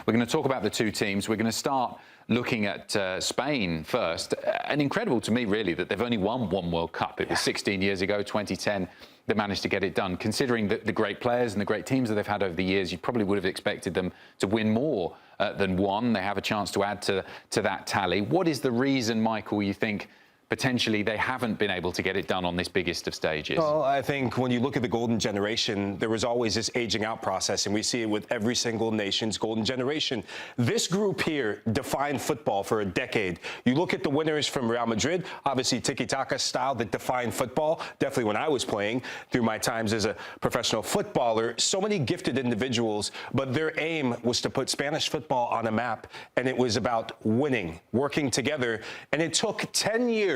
We're going to talk about the two teams. We're going to start looking at Spain first. And incredible to me, really, that they've only won one World Cup. It was 16 years ago, 2010, they managed to get it done. Considering the great players and the great teams that they've had over the years, you probably would have expected them to win more than one. They have a chance to add to that tally. What is the reason, Michael, you think potentially they haven't been able to get it done on this biggest of stages? Well, I think when you look at the golden generation, there was always this aging out process, and we see it with every single nation's golden generation. This group here defined football for a decade. You look at the winners from Real Madrid, obviously tiki-taka style that defined football, definitely when I was playing through my times as a professional footballer. So many gifted individuals, but their aim was to put Spanish football on a map, and it was about winning, working together, and it took 10 years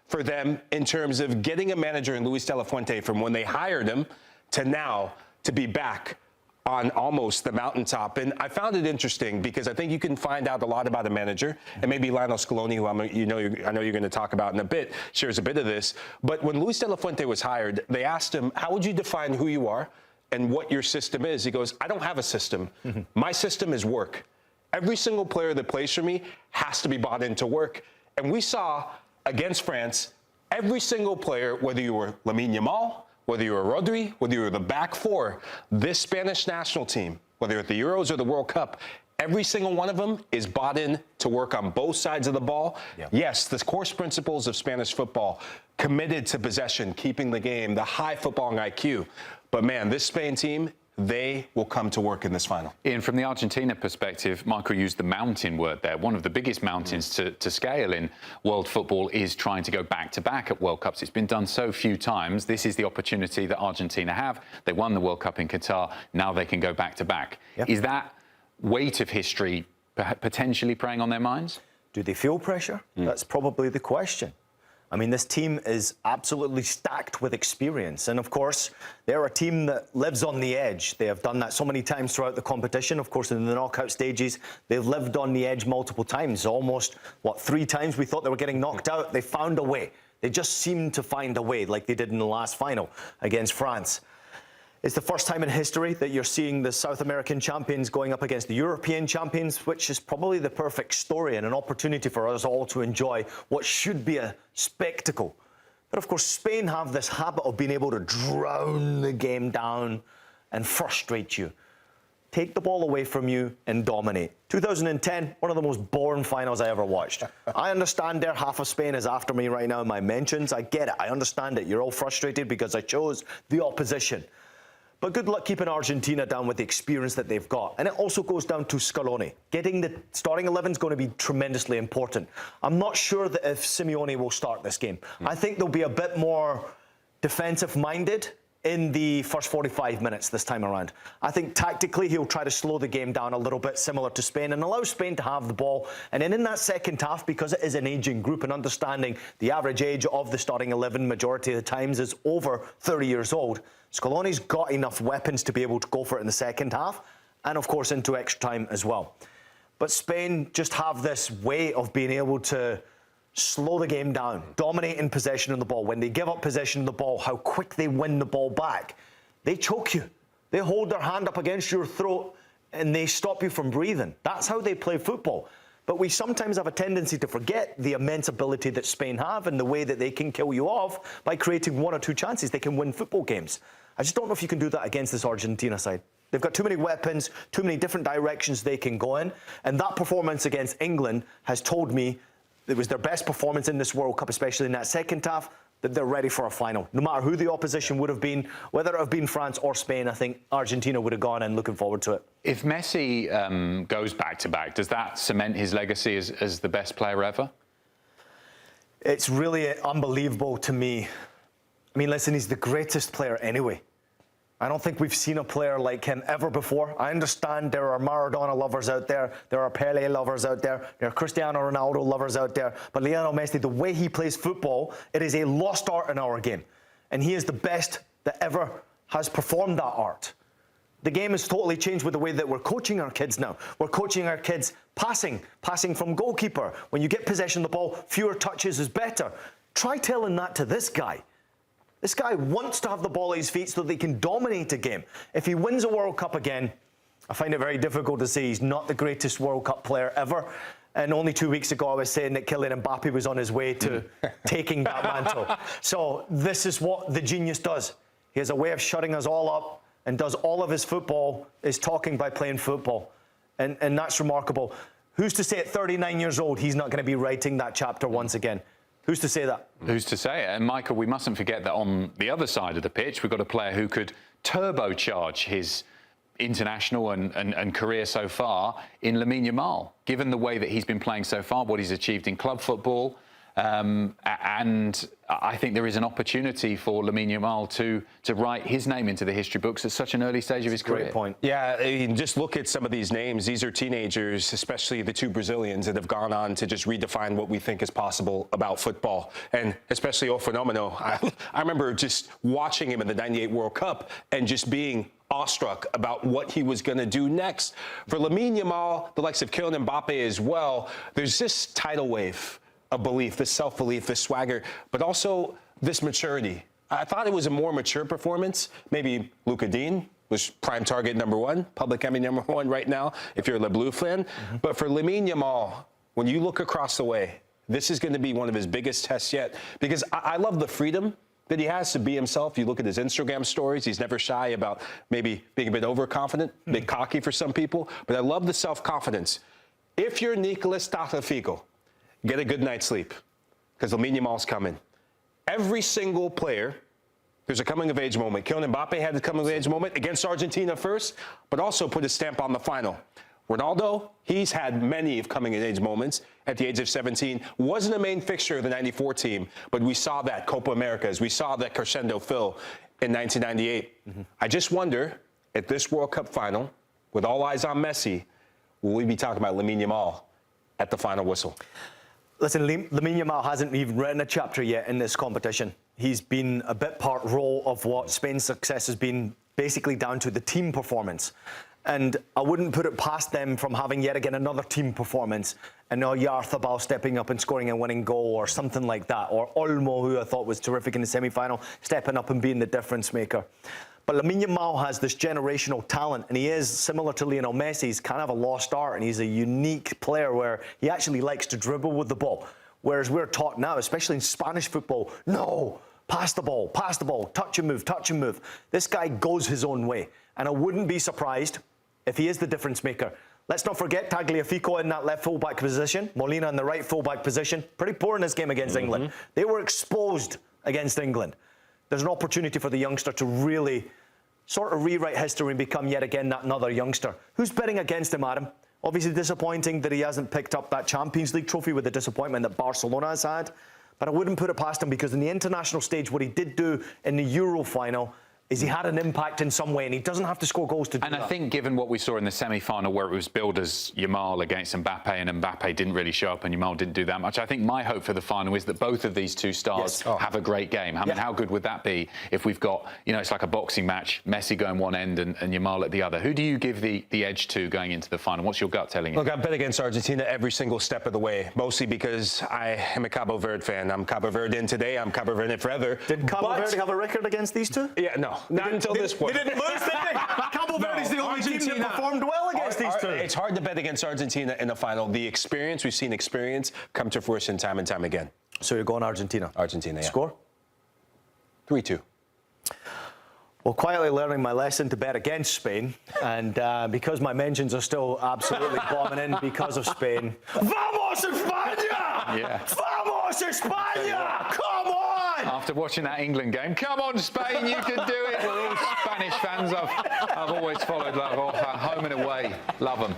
for them in terms of getting a manager in Luis de la Fuente from when they hired him to now to be back on almost the mountaintop. And I found it interesting because I think you can find out a lot about a manager, and maybe Lionel Scaloni, who I know you're going to talk about in a bit, shares a bit of this. But when Luis de la Fuente was hired, they asked him, how would you define who you are and what your system is? He goes, I don't have a system. My system is work. Every single player that plays for me has to be bought into work. And we saw against France, every single player, whether you were Lamine Yamal, whether you were Rodri, whether you were the back four, this Spanish national team, whether at the Euros or the World Cup, every single one of them is bought in to work on both sides of the ball. Yeah. Yes, the course principles of Spanish football, committed to possession, keeping the game, the high footballing IQ. But man, this Spain team, they will come to work in this final. Ian, from the Argentina perspective, Michael used the mountain word there. One of the biggest mountains to scale in world football is trying to go back-to-back at World Cups. It's been done so few times. This is the opportunity that Argentina have. They won the World Cup in Qatar. Now they can go back-to-back. Yep. Is that weight of history potentially preying on their minds? Do they feel pressure? That's probably the question. I mean, this team is absolutely stacked with experience. And, of course, they're a team that lives on the edge. They have done that so many times throughout the competition. Of course, in the knockout stages, they've lived on the edge multiple times. Almost, 3 times we thought they were getting knocked out. They found a way. They just seemed to find a way, like they did in the last final against France. It's the first time in history that you're seeing the South American champions going up against the European champions, which is probably the perfect story and an opportunity for us all to enjoy what should be a spectacle. But of course, Spain have this habit of being able to drown the game down and frustrate you, take the ball away from you and dominate. 2010, one of the most boring finals I ever watched. I understand there, half of Spain is after me right now in my mentions. I get it. I understand it. You're all frustrated because I chose the opposition. But good luck keeping Argentina down with the experience that they've got. And it also goes down to Scaloni. Getting the starting 11 is going to be tremendously important. I'm not sure that if Simeone will start this game. I think they'll be a bit more defensive-minded in the first 45 minutes this time around. I think tactically he'll try to slow the game down a little bit, similar to Spain, and allow Spain to have the ball. And then in that second half, because it is an aging group and understanding the average age of the starting 11 majority of the times is over 30 years old, Scaloni's got enough weapons to be able to go for it in the second half, and of course into extra time as well. But Spain just have this way of being able to slow the game down, dominate in possession of the ball. When they give up possession of the ball, how quick they win the ball back. They choke you. They hold their hand up against your throat and they stop you from breathing. That's how they play football. But we sometimes have a tendency to forget the immense ability that Spain have and the way that they can kill you off by creating 1 or 2 chances. They can win football games. I just don't know if you can do that against this Argentina side. They've got too many weapons, too many different directions they can go in. And that performance against England has told me it was their best performance in this World Cup, especially in that second half, that they're ready for a final. No matter who the opposition would have been, whether it have been France or Spain, I think Argentina would have gone in looking forward to it. If Messi goes back-to-back, does that cement his legacy as the best player ever? It's really unbelievable to me. I mean, listen, he's the greatest player anyway. I don't think we've seen a player like him ever before. I understand there are Maradona lovers out there, there are Pele lovers out there, there are Cristiano Ronaldo lovers out there, but Lionel Messi, the way he plays football, it is a lost art in our game. And he is the best that ever has performed that art. The game has totally changed with the way that we're coaching our kids now. We're coaching our kids passing from goalkeeper. When you get possession of the ball, fewer touches is better. Try telling that to this guy. This guy wants to have the ball at his feet so that they can dominate a game. If he wins a World Cup again, I find it very difficult to say he's not the greatest World Cup player ever. And only 2 weeks ago, I was saying that Kylian Mbappe was on his way to taking that mantle. So this is what the genius does. He has a way of shutting us all up and does all of his football is talking by playing football. And that's remarkable. Who's to say at 39 years old he's not going to be writing that chapter once again? Who's to say that? Who's to say it? And Michael, we mustn't forget that on the other side of the pitch, we've got a player who could turbocharge his international and career so far in Lamine Yamal, given the way that he's been playing so far, what he's achieved in club football. And I think there is an opportunity for Lamine Yamal to write his name into the history books at such an early stage of his career. Great point. Yeah, I mean, just look at some of these names. These are teenagers, especially the two Brazilians that have gone on to just redefine what we think is possible about football, and especially O Fenomeno. I remember just watching him in the '98 World Cup and just being awestruck about what he was going to do next. For Lamine Yamal, the likes of Kylian Mbappe as well, there's this tidal wave of belief, this self-belief, this swagger, but also this maturity. I thought it was a more mature performance. Maybe Luka Dean was prime target #1, public enemy #1 right now, if you're a Le Bleu fan. But for Lamine Yamal, when you look across the way, this is going to be one of his biggest tests yet, because I love the freedom that he has to be himself. You look at his Instagram stories, he's never shy about maybe being a bit overconfident, a bit cocky for some people, but I love the self-confidence. If you're Nicolas Tagliafico, get a good night's sleep, because Lamine Yamal's coming. Every single player, there's a coming-of-age moment. Kylian Mbappe had the coming-of-age moment against Argentina first, but also put his stamp on the final. Ronaldo, he's had many of coming-of-age moments at the age of 17. Wasn't a main fixture of the '94 team, but we saw that Copa Americas. We saw that crescendo fill in 1998. I just wonder, at this World Cup final, with all eyes on Messi, will we be talking about Lamine Yamal at the final whistle? Listen, Lamine Yamal hasn't even written a chapter yet in this competition. He's been a bit part role of what Spain's success has been, basically down to the team performance. And I wouldn't put it past them from having yet again another team performance. And now Yarzabal stepping up and scoring a winning goal or something like that. Or Olmo, who I thought was terrific in the semi-final, stepping up and being the difference maker. But Lamine Yamal has this generational talent, and he is similar to Lionel Messi. He's kind of a lost art, and he's a unique player where he actually likes to dribble with the ball. Whereas we're taught now, especially in Spanish football, no, pass the ball, touch and move, touch and move. This guy goes his own way, and I wouldn't be surprised if he is the difference maker. Let's not forget Tagliafico in that left fullback position, Molina in the right fullback position. Pretty poor in this game against England. They were exposed against England. There's an opportunity for the youngster to really sort of rewrite history and become yet again that another youngster. Who's betting against him, Adam? Obviously disappointing that he hasn't picked up that Champions League trophy with the disappointment that Barcelona has had. But I wouldn't put it past him, because in the international stage, what he did do in the Euro final is he had an impact in some way, and he doesn't have to score goals to do that. And I think given what we saw in the semi-final, where it was billed as Yamal against Mbappe, and Mbappe didn't really show up and Yamal didn't do that much, I think my hope for the final is that both of these two stars have a great game. I mean, how good would that be if we've got, you know, it's like a boxing match, Messi going one end and Yamal at the other. Who do you give the edge to going into the final? What's your gut telling you? Look, I bet against Argentina every single step of the way, mostly because I am a Cabo Verde fan. I'm Cabo Verdean today. I'm Cabo Verdean forever. Did Cabo Verde have a record against these two? Yeah, no, not until this point. They didn't lose, did they? Cabo Verde's the only team that performed well against these two. It's hard to bet against Argentina in the final. The experience, we've seen experience come to fruition time and time again. So you're going Argentina? Argentina, yeah. Score? 3-2. Well, quietly learning my lesson to bet against Spain, and because my mentions are still absolutely bombing in because of Spain. Vamos España! Yeah. Vamos España! Come on! After watching that England game, come on Spain, you can do it. We're all Spanish fans. I've always followed that home and away. Love them.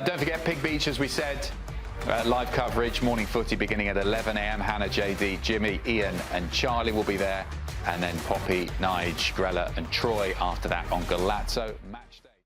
Don't forget Pig Beach, as we said. Live coverage, morning footy beginning at 11 a.m. Hannah, JD, Jimmy, Ian and Charlie will be there. And then Poppy, Nige, Grella and Troy after that on Golazo. Match day.